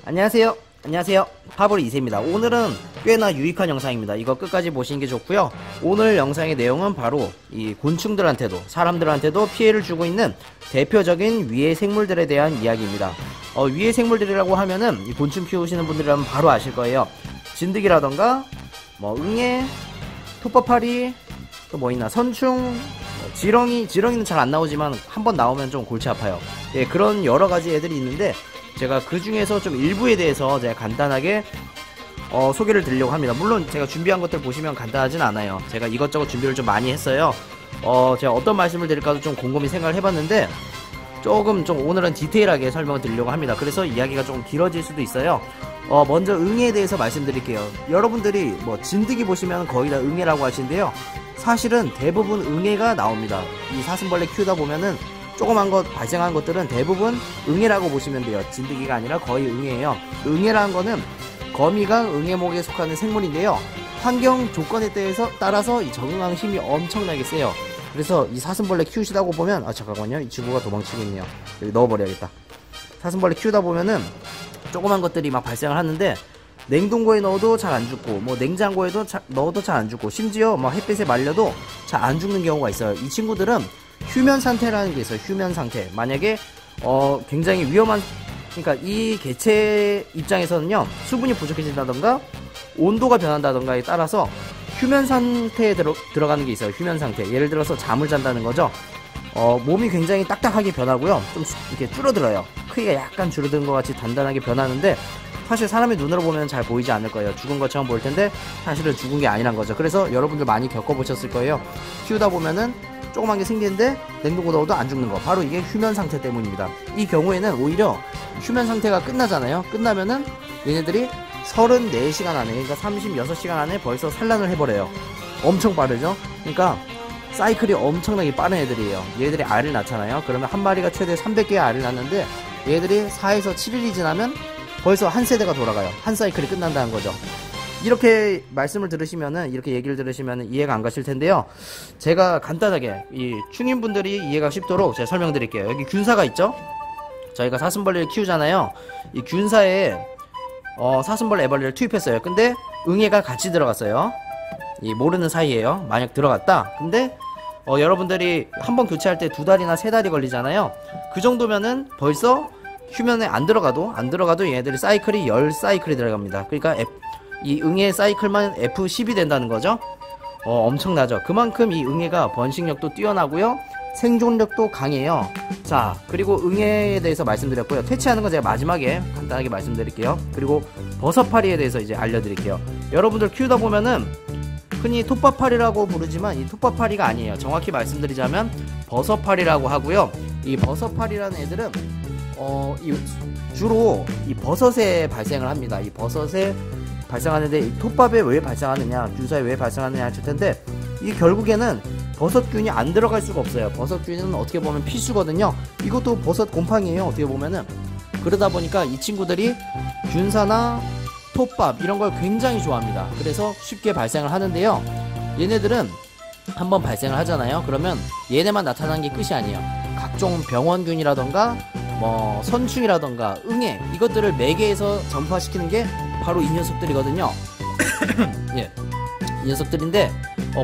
안녕하세요. 파브리 2세입니다. 오늘은 꽤나 유익한 영상입니다. 이거 끝까지 보시는 게 좋고요. 오늘 영상의 내용은 바로 이 곤충들한테도 사람들한테도 피해를 주고 있는 대표적인 위해 생물들에 대한 이야기입니다. 위해 생물들이라고 하면은 이 곤충 키우시는 분들이라면 바로 아실 거예요. 진드기라던가 뭐 응애, 톱밥파리, 또 뭐 있나 선충, 지렁이는 잘 안 나오지만 한번 나오면 좀 골치 아파요. 예, 그런 여러 가지 애들이 있는데 제가 그 중에서 좀 일부에 대해서 제가 간단하게 소개를 드리려고 합니다. 물론 제가 준비한 것들 보시면 간단하진 않아요. 제가 이것저것 준비를 좀 많이 했어요. 제가 어떤 말씀을 드릴까도 좀 곰곰이 생각을 해봤는데 조금 오늘은 디테일하게 설명을 드리려고 합니다. 그래서 이야기가 조금 길어질 수도 있어요. 먼저 응애에 대해서 말씀드릴게요. 여러분들이 뭐 진드기 보시면 거의 다 응애라고 하시는데요. 사실은 대부분 응애가 나옵니다. 이 사슴벌레 키우다 보면은 조그만 것 발생한 것들은 대부분 응애라고 보시면 돼요. 진드기가 아니라 거의 응애예요. 응애라는 거는 거미가 응애목에 속하는 생물인데요. 환경 조건에 따라서 이 적응하는 힘이 엄청나게 세요. 그래서 이 사슴벌레 키우시다고 보면 잠깐만요. 이 친구가 도망치고 있네요. 여기 넣어버려야겠다. 사슴벌레 키우다 보면은 조그만 것들이 막 발생을 하는데 냉동고에 넣어도 잘 안 죽고 뭐 냉장고에도 넣어도 잘 안 죽고 심지어 뭐 햇빛에 말려도 잘 안 죽는 경우가 있어요. 이 친구들은 휴면 상태라는 게 있어요. 휴면 상태. 만약에 굉장히 위험한, 그러니까 이 개체 입장에서는요, 수분이 부족해진다던가 온도가 변한다던가에 따라서 휴면 상태에 들어가는 게 있어요. 휴면 상태. 예를 들어서 잠을 잔다는 거죠. 몸이 굉장히 딱딱하게 변하고요. 좀 이렇게 줄어들어요. 크기가 약간 줄어든 것 같이 단단하게 변하는데 사실 사람의 눈으로 보면 잘 보이지 않을 거예요. 죽은 것처럼 보일 텐데 사실은 죽은 게 아니란 거죠. 그래서 여러분들 많이 겪어보셨을 거예요. 키우다 보면은 조그만 게 생기는데 냉동고 넣어도 안 죽는 거, 바로 이게 휴면 상태 때문입니다. 이 경우에는 오히려 휴면 상태가 끝나잖아요. 끝나면은 얘네들이 34시간 안에, 그러니까 36시간 안에 벌써 산란을 해버려요. 엄청 빠르죠. 그러니까 사이클이 엄청나게 빠른 애들이에요. 얘들이 알을 낳잖아요. 그러면 한 마리가 최대 300개의 알을 낳는데 얘들이 4에서 7일이 지나면 벌써 한 세대가 돌아가요. 한 사이클이 끝난다는 거죠. 이렇게 말씀을 들으시면은, 이렇게 얘기를 들으시면은 이해가 안 가실 텐데요. 제가 간단하게 이 충인분들이 이해가 쉽도록 제가 설명드릴게요. 여기 균사가 있죠? 저희가 사슴벌레를 키우잖아요. 이 균사에 사슴벌레 애벌레를 투입했어요. 근데 응애가 같이 들어갔어요. 이 모르는 사이에요. 만약 들어갔다. 근데 여러분들이 한번 교체할 때 2달이나 3달이 걸리잖아요. 그 정도면은 벌써 휴면에 안 들어가도 얘네들이 사이클이 10사이클이 들어갑니다. 그러니까 이 응애 사이클만 F10이 된다는 거죠. 엄청나죠. 그만큼 이 응애가 번식력도 뛰어나고요, 생존력도 강해요. 자, 그리고 응애에 대해서 말씀드렸고요. 퇴치하는 건 제가 마지막에 간단하게 말씀드릴게요. 그리고 버섯파리에 대해서 이제 알려드릴게요. 여러분들 키우다 보면은 흔히 톱밥파리라고 부르지만 이 톱밥파리가 아니에요. 정확히 말씀드리자면 버섯파리라고 하고요. 이 버섯파리라는 애들은 주로 이 버섯에 발생을 합니다. 이 버섯에 발생하는데, 이 톱밥에 왜 발생하느냐, 균사에 왜 발생하느냐 하실 텐데, 이 결국에는 버섯균이 안 들어갈 수가 없어요. 버섯균은 어떻게 보면 필수거든요. 이것도 버섯 곰팡이에요. 어떻게 보면은. 그러다 보니까 이 친구들이 균사나 톱밥 이런 걸 굉장히 좋아합니다. 그래서 쉽게 발생을 하는데요. 얘네들은 한번 발생을 하잖아요. 그러면 얘네만 나타나는 게 끝이 아니에요. 각종 병원균이라던가 뭐 선충이라던가 응애, 이것들을 매개해서 전파시키는 게 바로 이 녀석들이거든요. 예, 이 녀석들인데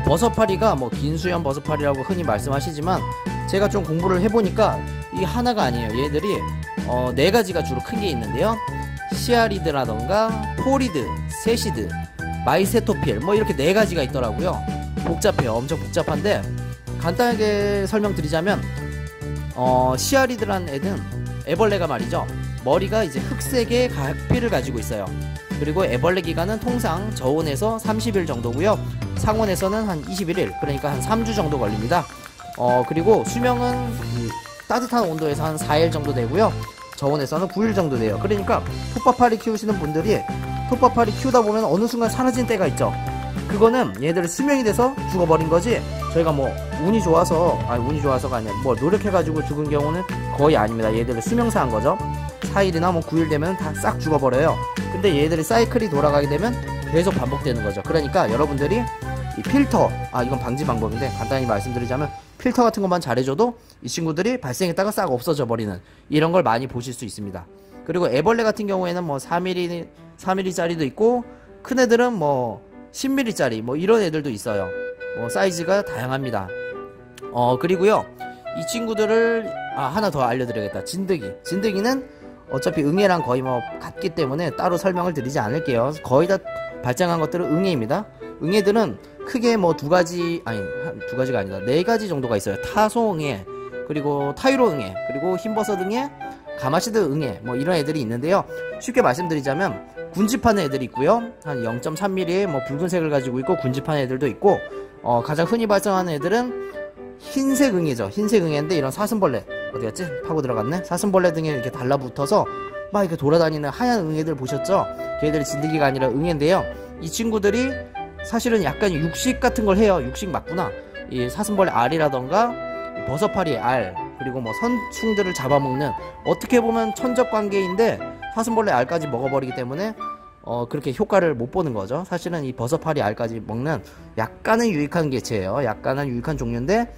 버섯파리가 뭐 긴수염 버섯파리라고 흔히 말씀하시지만 제가 좀 공부를 해보니까 이 하나가 아니에요. 얘들이 4가지가 주로 큰 게 있는데요. 시아리드라던가 포리드, 세시드, 마이세토필, 뭐 이렇게 4가지가 있더라고요. 복잡해요. 엄청 복잡한데 간단하게 설명드리자면 시아리드라는 애는 애벌레가 말이죠. 머리가 이제 흑색의 각피를 가지고 있어요. 그리고 애벌레 기간은 통상 저온에서 30일 정도고요. 상온에서는 한 21일, 그러니까 한 3주 정도 걸립니다. 그리고 수명은 따뜻한 온도에서 한 4일 정도 되고요. 저온에서는 9일 정도 돼요. 그러니까 톱밥파리 키우시는 분들이 톱밥파리 키우다 보면 어느 순간 사라진 때가 있죠. 그거는 얘들이 수명이 돼서 죽어버린 거지, 저희가 뭐 운이 좋아서가 아니라 뭐 노력해가지고 죽은 경우는 거의 아닙니다. 얘들은 수명사한 거죠. 4일이나 뭐 9일 되면 다 싹 죽어버려요. 근데 얘들이 사이클이 돌아가게 되면 계속 반복되는 거죠. 그러니까 여러분들이 이 필터, 이건 방지 방법인데 간단히 말씀드리자면 필터 같은 것만 잘해줘도 이 친구들이 발생했다가 싹 없어져 버리는 이런 걸 많이 보실 수 있습니다. 그리고 애벌레 같은 경우에는 뭐 4mm짜리도 있고, 큰 애들은 뭐 10mm짜리 뭐 이런 애들도 있어요. 뭐 사이즈가 다양합니다. 그리고요, 이 친구들을 하나 더 알려드려야겠다. 진드기는 어차피 응애랑 거의 뭐 같기 때문에 따로 설명을 드리지 않을게요. 거의 다 발생한 것들은 응애입니다. 응애들은 크게 뭐 두 가지가 아니다, 4가지 정도가 있어요. 타소응애, 그리고 타이로응애, 그리고 흰버섯 응애, 가마시드 응애, 뭐 이런 애들이 있는데요. 쉽게 말씀드리자면 군집하는 애들이 있고요. 한 0.3mm의 뭐 붉은색을 가지고 있고 군집하는 애들도 있고, 가장 흔히 발생하는 애들은 흰색 응애죠. 흰색 응애인데 이런 사슴벌레, 어디갔지? 파고 들어갔네. 사슴벌레 등에 이렇게 달라붙어서 막 이렇게 돌아다니는 하얀 응애들 보셨죠? 걔들이 진드기가 아니라 응애인데요. 이 친구들이 사실은 약간 육식 같은 걸 해요. 육식 맞구나. 이 사슴벌레 알이라던가 버섯파리 알, 그리고 뭐 선충들을 잡아먹는, 어떻게 보면 천적 관계인데 사슴벌레 알까지 먹어버리기 때문에 그렇게 효과를 못 보는 거죠. 사실은 이 버섯파리 알까지 먹는 약간은 유익한 개체예요. 약간은 유익한 종류인데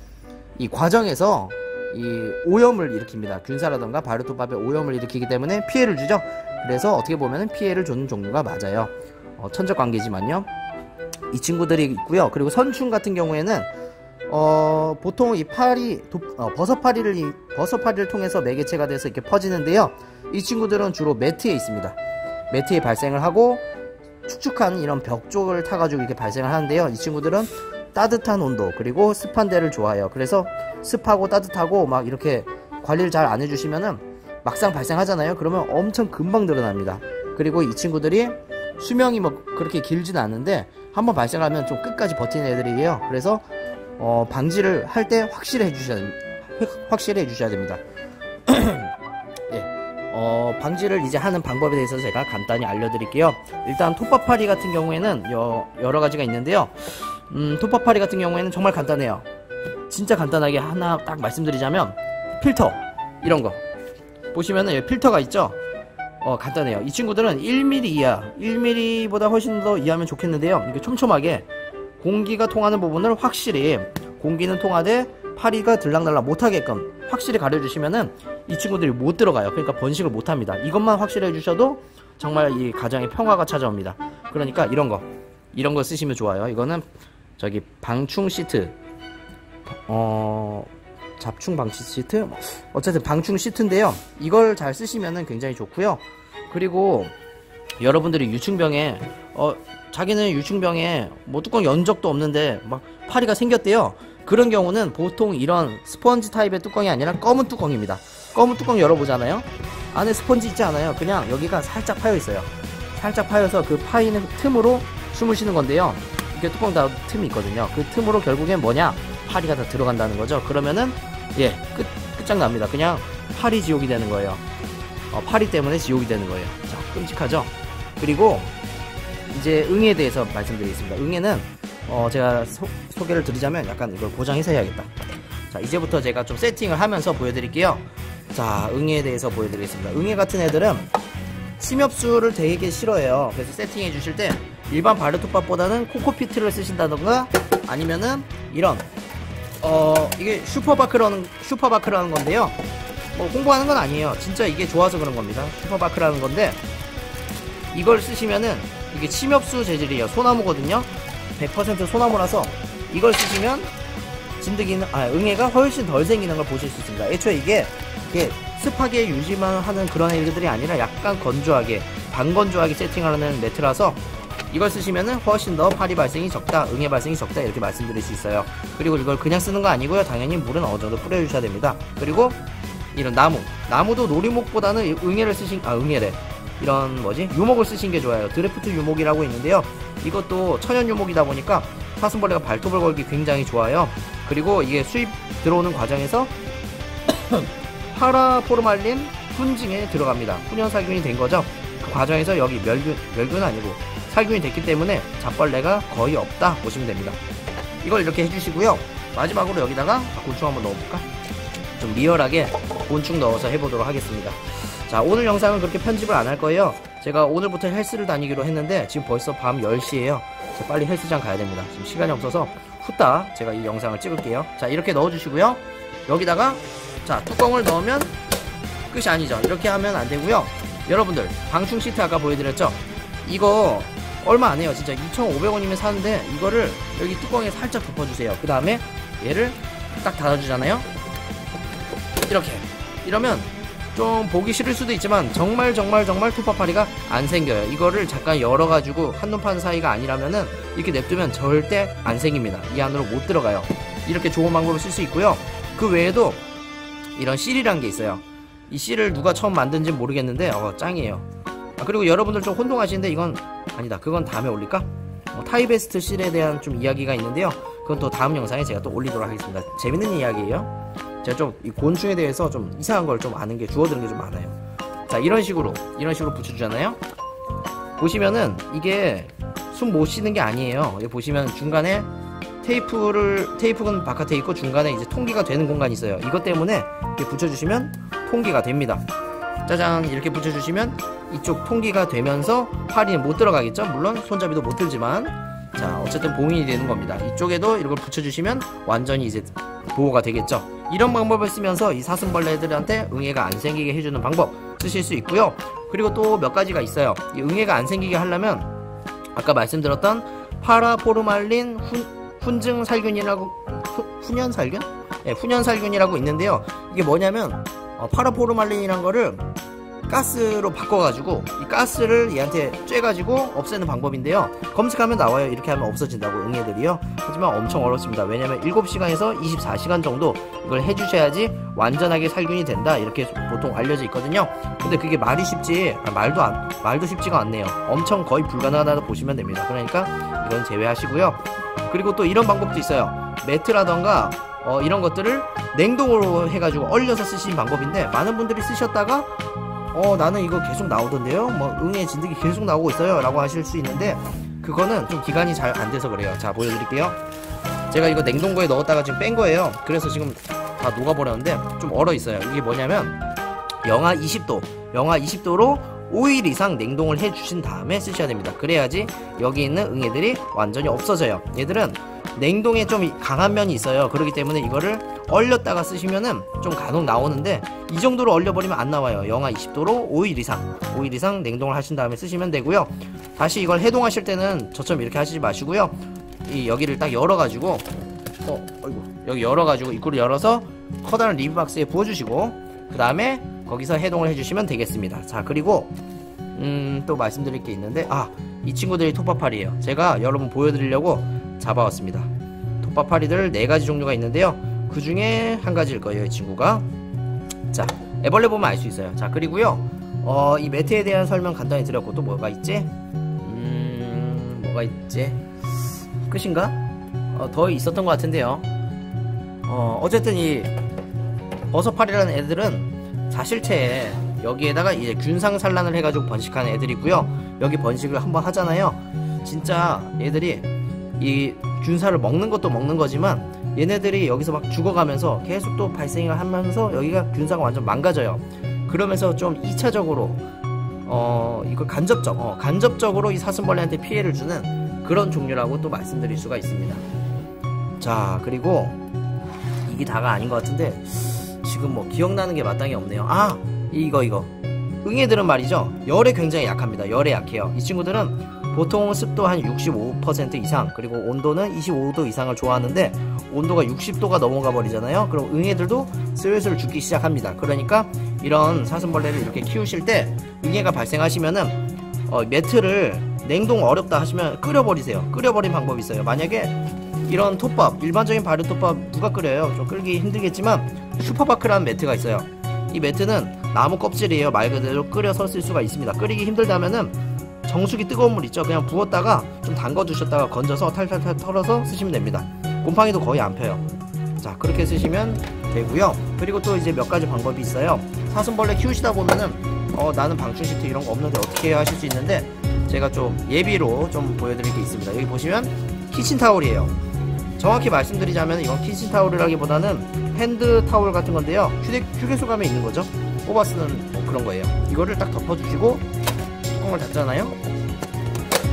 이 과정에서 이 오염을 일으킵니다. 균사라던가 바이로토밥에 오염을 일으키기 때문에 피해를 주죠. 그래서 어떻게 보면 피해를 주는 종류가 맞아요. 천적 관계지만요. 이 친구들이 있고요. 그리고 선충 같은 경우에는 보통 이 버섯파리를 통해서 매개체가 돼서 이렇게 퍼지는데요. 이 친구들은 주로 매트에 있습니다. 매트에 발생을 하고 축축한 이런 벽 쪽을 타가지고 이렇게 발생을 하는데요. 이 친구들은 따뜻한 온도, 그리고 습한 데를 좋아해요. 그래서 습하고 따뜻하고 막 이렇게 관리를 잘 안 해주시면은 막상 발생하잖아요. 그러면 엄청 금방 늘어납니다. 그리고 이 친구들이 수명이 뭐 그렇게 길지는 않는데 한번 발생하면 좀 끝까지 버티는 애들이에요. 그래서 방지를 할 때 확실히 해주셔야 됩니다. 예, 방지를 이제 하는 방법에 대해서 제가 간단히 알려드릴게요. 일단 톱밥파리 같은 경우에는 여러 가지가 있는데요. 톱밥파리 같은 경우에는 정말 간단해요. 진짜 간단하게 하나 딱 말씀드리자면, 필터 이런 거 보시면은 여기 필터가 있죠. 간단해요. 이 친구들은 1mm 이하, 1mm보다 훨씬 더 이하면 좋겠는데요. 이렇게 촘촘하게 공기가 통하는 부분을 확실히, 공기는 통하되 파리가 들락날락 못하게끔 확실히 가려주시면은 이 친구들이 못 들어가요. 그러니까 번식을 못합니다. 이것만 확실히 해주셔도 정말 이 가정에 평화가 찾아옵니다. 그러니까 이런 거 쓰시면 좋아요. 이거는 저기 방충 시트, 잡충 방치 시트, 어쨌든 방충 시트인데요. 이걸 잘 쓰시면은 굉장히 좋고요. 그리고 여러분들이 유충병에 자기는 유충병에 뭐 뚜껑 연 적도 없는데 막 파리가 생겼대요. 그런 경우는 보통 이런 스펀지 타입의 뚜껑이 아니라 검은 뚜껑입니다. 검은 뚜껑 열어보잖아요. 안에 스펀지 있지 않아요. 그냥 여기가 살짝 파여 있어요. 살짝 파여서 그 파이는 틈으로 숨을 쉬는 건데요. 이렇게 뚜껑 다 틈이 있거든요. 그 틈으로 결국엔 뭐냐, 파리가 다 들어간다는 거죠. 그러면은 끝장납니다. 그냥 파리 지옥이 되는 거예요. 파리 때문에 지옥이 되는 거예요. 자, 끔찍하죠. 그리고 이제 응애에 대해서 말씀드리겠습니다. 응애는 제가 소개를 드리자면, 약간 이걸 고정해서 해야겠다. 자, 이제부터 제가 좀 세팅을 하면서 보여드릴게요. 자, 응애에 대해서 보여드리겠습니다. 응애 같은 애들은 침엽수를 되게 싫어해요. 그래서 세팅해 주실 때 일반 바이로톱밥보다는 코코피트를 쓰신다던가, 아니면은 이런 이게 슈퍼바크라는 건데요. 뭐 홍보하는 건 아니에요. 진짜 이게 좋아서 그런 겁니다. 슈퍼바크라는 건데, 이걸 쓰시면은 이게 침엽수 재질이에요. 소나무거든요. 100% 소나무라서 이걸 쓰시면 응애가 훨씬 덜 생기는 걸 보실 수 있습니다. 애초에 이게 습하게 유지만 하는 그런 애들이 아니라 약간 건조하게, 반건조하게 세팅하는 매트라서 이걸 쓰시면은 훨씬 더 파리 발생이 적다, 응애 발생이 적다, 이렇게 말씀드릴 수 있어요. 그리고 이걸 그냥 쓰는 거 아니고요. 당연히 물은 어느 정도 뿌려주셔야 됩니다. 그리고 이런 나무도 놀이목보다는 응애래. 이런 유목을 쓰신 게 좋아요. 드래프트 유목이라고 있는데요. 이것도 천연 유목이다 보니까 사슴벌레가 발톱을 걸기 굉장히 좋아요. 그리고 이게 수입 들어오는 과정에서 파라포르말린 훈증에 들어갑니다. 훈연살균이 된 거죠. 그 과정에서 여기 멸균은 아니고 살균이 됐기 때문에 잡벌레가 거의 없다 보시면 됩니다. 이걸 이렇게 해주시고요. 마지막으로 여기다가 곤충 한번 넣어볼까? 좀 리얼하게 곤충 넣어서 해보도록 하겠습니다. 자, 오늘 영상은 그렇게 편집을 안 할 거예요. 제가 오늘부터 헬스를 다니기로 했는데 지금 벌써 밤 10시에요. 빨리 헬스장 가야 됩니다. 지금 시간이 없어서 후딱 제가 이 영상을 찍을게요. 자, 이렇게 넣어주시고요. 여기다가 자, 뚜껑을 넣으면 끝이 아니죠. 이렇게 하면 안 되고요. 여러분들 방충 시트 아까 보여드렸죠? 이거 얼마 안해요. 진짜 2,500원이면 사는데 이거를 여기 뚜껑에 살짝 덮어주세요. 그 다음에 얘를 딱 닫아주잖아요. 이렇게. 이러면 좀 보기 싫을 수도 있지만 정말 톱밥파리가 안 생겨요. 이거를 잠깐 열어가지고 한눈판 사이가 아니라면은 이렇게 냅두면 절대 안 생깁니다. 이 안으로 못 들어가요. 이렇게 좋은 방법을 쓸 수 있고요. 그 외에도 이런 실이란 게 있어요. 이 실을 누가 처음 만든지 모르겠는데 짱이에요. 그리고 여러분들 좀 혼동하시는데 이건 아니다. 그건 다음에 올릴까? 타이베스트 실에 대한 좀 이야기가 있는데요. 그건 또 다음 영상에 제가 또 올리도록 하겠습니다. 재밌는 이야기예요. 제가 좀 이 곤충에 대해서 좀 이상한 걸 좀 아는 게 주워드는 게 좀 많아요. 자, 이런 식으로 붙여주잖아요. 보시면은 이게 숨 못 쉬는 게 아니에요. 여기 보시면 중간에 테이프는 바깥에 있고 중간에 이제 통기가 되는 공간이 있어요. 이것 때문에 이렇게 붙여주시면 통기가 됩니다. 짜잔, 이렇게 붙여주시면 이쪽 통기가 되면서 파리는 못 들어가겠죠. 물론 손잡이도 못 들지만, 자, 어쨌든 봉인이 되는 겁니다. 이쪽에도 이걸 붙여주시면 완전히 이제 보호가 되겠죠. 이런 방법을 쓰면서 이 사슴벌레들한테 응애가 안 생기게 해주는 방법 쓰실 수 있고요. 그리고 또 몇 가지가 있어요. 이 응애가 안 생기게 하려면 아까 말씀드렸던 파라포르말린 훈증살균이라고, 훈연살균? 네, 훈연살균이라고 있는데요. 이게 뭐냐면 파라포르말린이란 거를 가스로 바꿔가지고 이 가스를 얘한테 쬐가지고 없애는 방법인데요. 검색하면 나와요. 이렇게 하면 없어진다고, 응애들이요. 하지만 엄청 어렵습니다. 왜냐면 7시간에서 24시간 정도 이걸 해주셔야지 완전하게 살균이 된다, 이렇게 보통 알려져 있거든요. 근데 그게 말이 쉽지, 말도 쉽지가 않네요. 엄청 거의 불가능하다고 보시면 됩니다. 그러니까 이건 제외하시고요. 그리고 또 이런 방법도 있어요. 매트라던가 이런 것들을 냉동으로 해가지고 얼려서 쓰시는 방법인데, 많은 분들이 쓰셨다가 나는 이거 계속 나오던데요? 응애 진드기 계속 나오고 있어요 라고 하실 수 있는데, 그거는 좀 기간이 잘 안 돼서 그래요. 자, 보여드릴게요. 제가 이거 냉동고에 넣었다가 지금 뺀 거예요. 그래서 지금 다 녹아버렸는데 좀 얼어 있어요. 이게 뭐냐면 영하 20도로 5일 이상 냉동을 해주신 다음에 쓰셔야 됩니다. 그래야지 여기 있는 응애들이 완전히 없어져요. 얘들은 냉동에 좀 강한 면이 있어요. 그렇기 때문에 이거를 얼렸다가 쓰시면은 좀 간혹 나오는데, 이 정도로 얼려버리면 안 나와요. 영하 20도로 5일 이상 냉동을 하신 다음에 쓰시면 되고요. 다시 이걸 해동하실 때는 저처럼 이렇게 하시지 마시고요. 이 여기를 딱 열어가지고 여기 열어가지고 입구를 열어서 커다란 리뷰박스에 부어주시고, 그 다음에 거기서 해동을 해주시면 되겠습니다. 자, 그리고 또 말씀드릴 게 있는데, 이 친구들이 톱밥파리예요. 제가 여러분 보여드리려고 잡아왔습니다. 톱밥파리들 4가지 종류가 있는데요. 그 중에 한 가지일 거예요, 이 친구가. 자, 애벌레 보면 알 수 있어요. 자, 그리고요, 이 매트에 대한 설명 간단히 드렸고, 또 뭐가 있지? 끝인가? 더 있었던 것 같은데요. 어쨌든 이 버섯파리라는 애들은 자실체에 여기에다가 이제 균상산란을 해가지고 번식하는 애들이고요. 여기 번식을 한번 하잖아요. 진짜 얘들이 이 균사를 먹는 것도 먹는 거지만, 얘네들이 여기서 막 죽어가면서 계속 또 발생을 하면서 여기가 균사가 완전 망가져요. 그러면서 좀 2차적으로 이걸 간접적으로 이 사슴벌레한테 피해를 주는 그런 종류라고 또 말씀드릴 수가 있습니다. 자, 그리고 이게 다가 아닌 것 같은데 지금 뭐 기억나는 게 마땅히 없네요. 이거 응애들은 말이죠, 열에 굉장히 약합니다. 열에 약해요. 이 친구들은 보통 습도 한 65% 이상, 그리고 온도는 25도 이상을 좋아하는데 온도가 60도가 넘어가 버리잖아요. 그럼 응애들도 슬슬 죽기 시작합니다. 그러니까 이런 사슴벌레를 이렇게 키우실 때 응애가 발생하시면은 매트를 냉동 어렵다 하시면 끓여버리세요. 끓여버린 방법이 있어요. 만약에 이런 톱밥, 일반적인 발효톱밥 누가 끓여요? 좀 끓기 힘들겠지만 슈퍼바크라는 매트가 있어요. 이 매트는 나무 껍질이에요. 말 그대로 끓여서 쓸 수가 있습니다. 끓이기 힘들다면은 정수기 뜨거운 물 있죠? 그냥 부었다가 좀 담궈 두셨다가 건져서 탈탈탈 털어서 쓰시면 됩니다. 곰팡이도 거의 안 펴요. 자, 그렇게 쓰시면 되고요. 그리고 또 이제 몇 가지 방법이 있어요. 사슴벌레 키우시다 보면은 나는 방충 시트 이런 거 없는데 어떻게 해야 하실 수 있는데, 제가 좀 예비로 좀 보여드릴 게 있습니다. 여기 보시면 키친타올이에요. 정확히 말씀드리자면 이건 키친타올이라기보다는 핸드타올 같은 건데요. 휴게소 가면 있는 거죠. 뽑아 쓰는 그런 거예요. 이거를 딱 덮어주시고 뚜껑을 닫잖아요.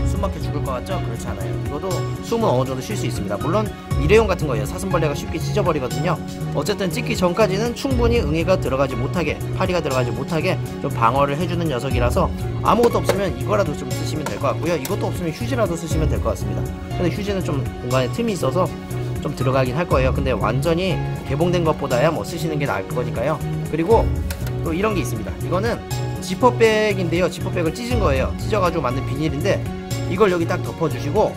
숨 숨막혀 죽을 것 같죠? 그렇지 않아요. 이것도 숨은 어느 정도 쉴 수 있습니다. 물론 일회용 같은 거예요. 사슴벌레가 쉽게 찢어버리거든요. 어쨌든 찢기 전까지는 충분히 응애가 들어가지 못하게, 파리가 들어가지 못하게 좀 방어를 해주는 녀석이라서 아무것도 없으면 이거라도 좀 쓰시면 될 것 같고요. 이것도 없으면 휴지라도 쓰시면 될 것 같습니다. 근데 휴지는 좀 공간에 틈이 있어서 좀 들어가긴 할 거예요. 근데 완전히 개봉된 것보다야 뭐 쓰시는 게 나을 거니까요. 그리고 또 이런 게 있습니다. 이거는 지퍼백인데요. 지퍼백을 찢은 거예요. 찢어가지고 만든 비닐인데 이걸 여기 딱 덮어주시고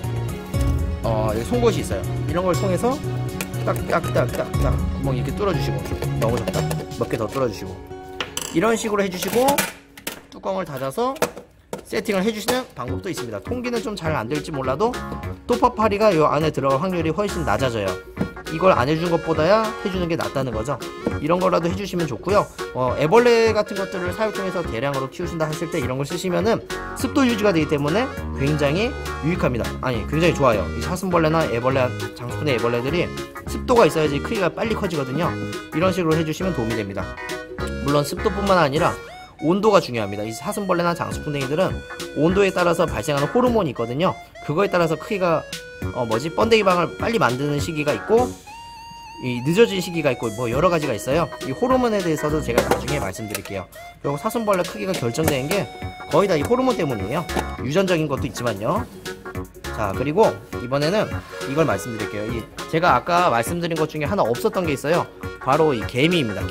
여기 송곳이 있어요. 이런 걸 통해서 딱딱딱딱딱 구멍 이렇게 뚫어주시고, 너무 적다. 몇 개 더 뚫어주시고, 이런 식으로 해주시고 뚜껑을 닫아서 세팅을 해주시는 방법도 있습니다. 통기는 좀 잘 안될지 몰라도 또파파리가 이 안에 들어갈 확률이 훨씬 낮아져요. 이걸 안 해준 것보다야 해주는 게 낫다는 거죠. 이런 거라도 해주시면 좋고요. 애벌레 같은 것들을 사육통에서 대량으로 키우신다 했을 때 이런 걸 쓰시면은 습도 유지가 되기 때문에 굉장히 유익합니다. 아니, 굉장히 좋아요. 이 사슴벌레나 애벌레, 장수풍뎅이 애벌레들이 습도가 있어야지 크기가 빨리 커지거든요. 이런 식으로 해주시면 도움이 됩니다. 물론 습도뿐만 아니라 온도가 중요합니다. 이 사슴벌레나 장수풍뎅이들은 온도에 따라서 발생하는 호르몬이 있거든요. 그거에 따라서 크기가 번데기방을 빨리 만드는 시기가 있고 이 늦어진 시기가 있고 뭐 여러 가지가 있어요. 이 호르몬에 대해서도 제가 나중에 말씀드릴게요. 그리고 사슴벌레 크기가 결정되는 게 거의 다 이 호르몬 때문이에요. 유전적인 것도 있지만요. 자, 그리고 이번에는 이걸 말씀드릴게요. 제가 아까 말씀드린 것 중에 하나 없었던 게 있어요. 바로 이 개미입니다.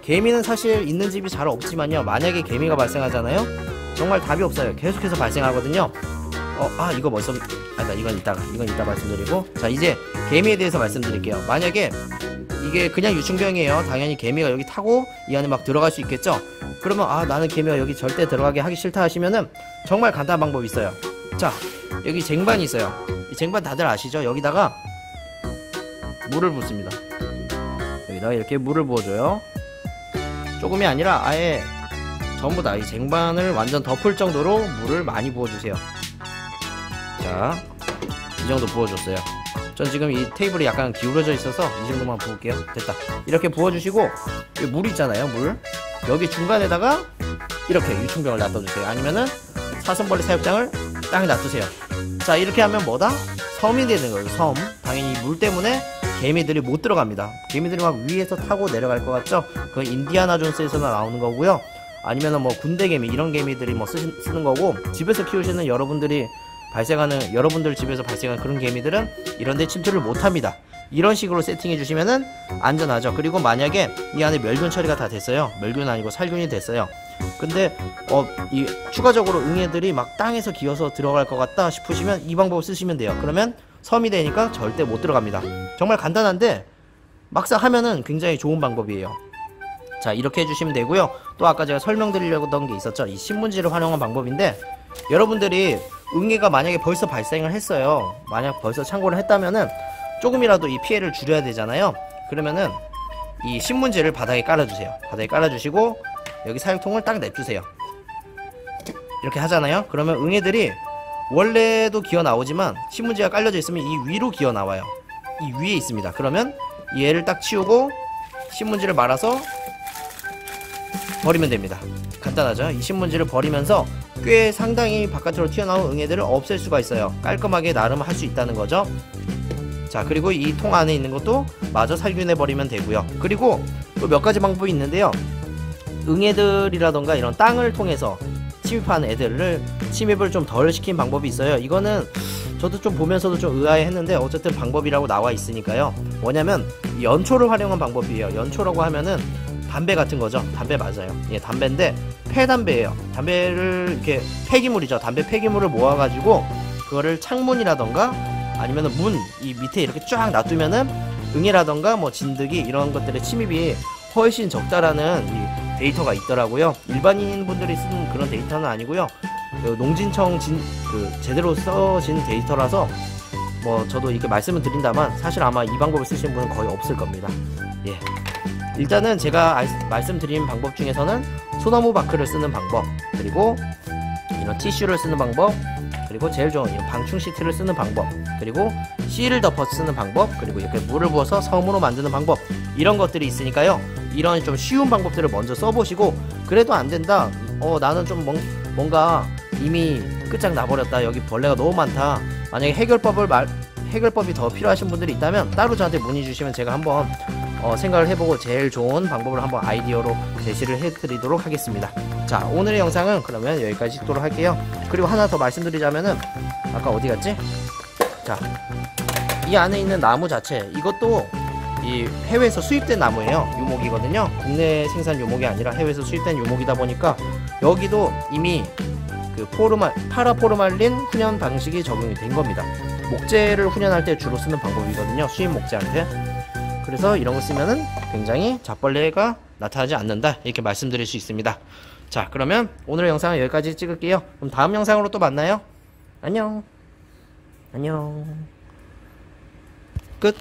개미는 사실 있는 집이 잘 없지만요, 만약에 개미가 발생하잖아요, 정말 답이 없어요. 계속해서 발생하거든요. 이거 벌써 이건 이따 말씀드리고, 자, 이제 개미에 대해서 말씀드릴게요. 만약에 이게 그냥 유충병이에요. 당연히 개미가 여기 타고 이 안에 막 들어갈 수 있겠죠. 그러면 나는 개미가 여기 절대 들어가게 하기 싫다 하시면은 정말 간단한 방법이 있어요. 자, 여기 쟁반이 있어요. 이 쟁반 다들 아시죠? 여기다가 물을 붓습니다. 여기다가 이렇게 물을 부어줘요. 조금이 아니라 아예 전부 다 이 쟁반을 완전 덮을 정도로 물을 많이 부어주세요. 자, 이 정도 부어줬어요. 전 지금 이 테이블이 약간 기울어져 있어서 이 정도만 부을게요. 됐다. 이렇게 부어주시고, 여기 물 있잖아요, 물. 여기 중간에다가 이렇게 유충병을 놔둬주세요. 아니면은 사슴벌레 사육장을 땅에 놔두세요. 자, 이렇게 하면 뭐다? 섬이 되는 거예요. 섬. 당연히 물 때문에 개미들이 못 들어갑니다. 개미들이 막 위에서 타고 내려갈 것 같죠? 그건 인디아나 존스에서나 나오는 거고요. 아니면은 뭐 군대개미, 이런 개미들이 뭐 쓰는 거고, 집에서 키우시는 여러분들 집에서 발생하는 그런 개미들은 이런데 침투를 못합니다. 이런 식으로 세팅해 주시면은 안전하죠. 그리고 만약에 이 안에 멸균 처리가 다 됐어요. 멸균 아니고 살균이 됐어요. 근데 이 추가적으로 응애들이 막 땅에서 기어서 들어갈 것 같다 싶으시면 이 방법을 쓰시면 돼요. 그러면 섬이 되니까 절대 못 들어갑니다. 정말 간단한데 막상 하면은 굉장히 좋은 방법이에요. 자, 이렇게 해주시면 되고요. 또 아까 제가 설명드리려고 했던 게 있었죠. 이 신문지를 활용한 방법인데, 여러분들이 응애가 만약에 벌써 발생을 했어요. 만약 벌써 창고를 했다면은 조금이라도 이 피해를 줄여야 되잖아요. 그러면은 이 신문지를 바닥에 깔아주세요. 바닥에 깔아주시고 여기 사육통을 딱 냅주세요. 이렇게 하잖아요. 그러면 응애들이 원래도 기어 나오지만 신문지가 깔려져 있으면 이 위로 기어 나와요. 이 위에 있습니다. 그러면 이 애를 딱 치우고 신문지를 말아서 버리면 됩니다. 간단하죠? 이 신문지를 버리면서 꽤 상당히 바깥으로 튀어나온 응애들을 없앨 수가 있어요. 깔끔하게 나름 할 수 있다는 거죠. 자, 그리고 이 통 안에 있는 것도 마저 살균해 버리면 되고요. 그리고 또 몇 가지 방법이 있는데요. 응애들이라던가 이런 땅을 통해서 침입하는 애들을 침입을 좀 덜 시킨 방법이 있어요. 이거는 저도 좀 보면서도 좀 의아해했는데 어쨌든 방법이라고 나와 있으니까요. 뭐냐면 연초를 활용한 방법이에요. 연초라고 하면은 담배 같은 거죠. 담배 맞아요. 예, 담배인데 폐담배예요. 담배를 이렇게 폐기물이죠. 담배 폐기물을 모아가지고 그거를 창문이라던가 아니면은 문 이 밑에 이렇게 쫙 놔두면은 응애라던가 뭐 진드기 이런 것들의 침입이 훨씬 적다라는 이 데이터가 있더라고요. 일반인 분들이 쓰는 그런 데이터는 아니고요. 농진청 제대로 써진 데이터라서 뭐 저도 이렇게 말씀을 드린다만 사실 아마 이 방법을 쓰시는 분은 거의 없을 겁니다. 예. 일단은 제가 말씀드린 방법 중에서는 소나무 바크를 쓰는 방법, 그리고 이런 티슈를 쓰는 방법, 그리고 제일 좋은 이런 방충 시트를 쓰는 방법, 그리고 실을 덮어 쓰는 방법, 그리고 이렇게 물을 부어서 섬으로 만드는 방법, 이런 것들이 있으니까요. 이런 좀 쉬운 방법들을 먼저 써보시고, 그래도 안 된다, 나는 좀 뭔가 이미 끝장나버렸다, 여기 벌레가 너무 많다, 만약에 해결법이 더 필요하신 분들이 있다면 따로 저한테 문의 주시면 제가 한번 생각을 해보고 제일 좋은 방법을 한번 아이디어로 제시를 해드리도록 하겠습니다. 자, 오늘의 영상은 그러면 여기까지 찍도록 할게요. 그리고 하나 더 말씀드리자면은, 아까 어디 갔지? 자, 이 안에 있는 나무 자체, 이것도 이 해외에서 수입된 나무예요. 유목이거든요. 국내 생산 유목이 아니라 해외에서 수입된 유목이다 보니까 여기도 이미 그 파라포르말린 훈연 방식이 적용이 된 겁니다. 목재를 훈연할 때 주로 쓰는 방법이거든요, 수입 목재한테. 그래서 이런 거 쓰면은 굉장히 잡벌레가 나타나지 않는다, 이렇게 말씀드릴 수 있습니다. 자, 그러면 오늘 영상은 여기까지 찍을게요. 그럼 다음 영상으로 또 만나요. 안녕. 끝.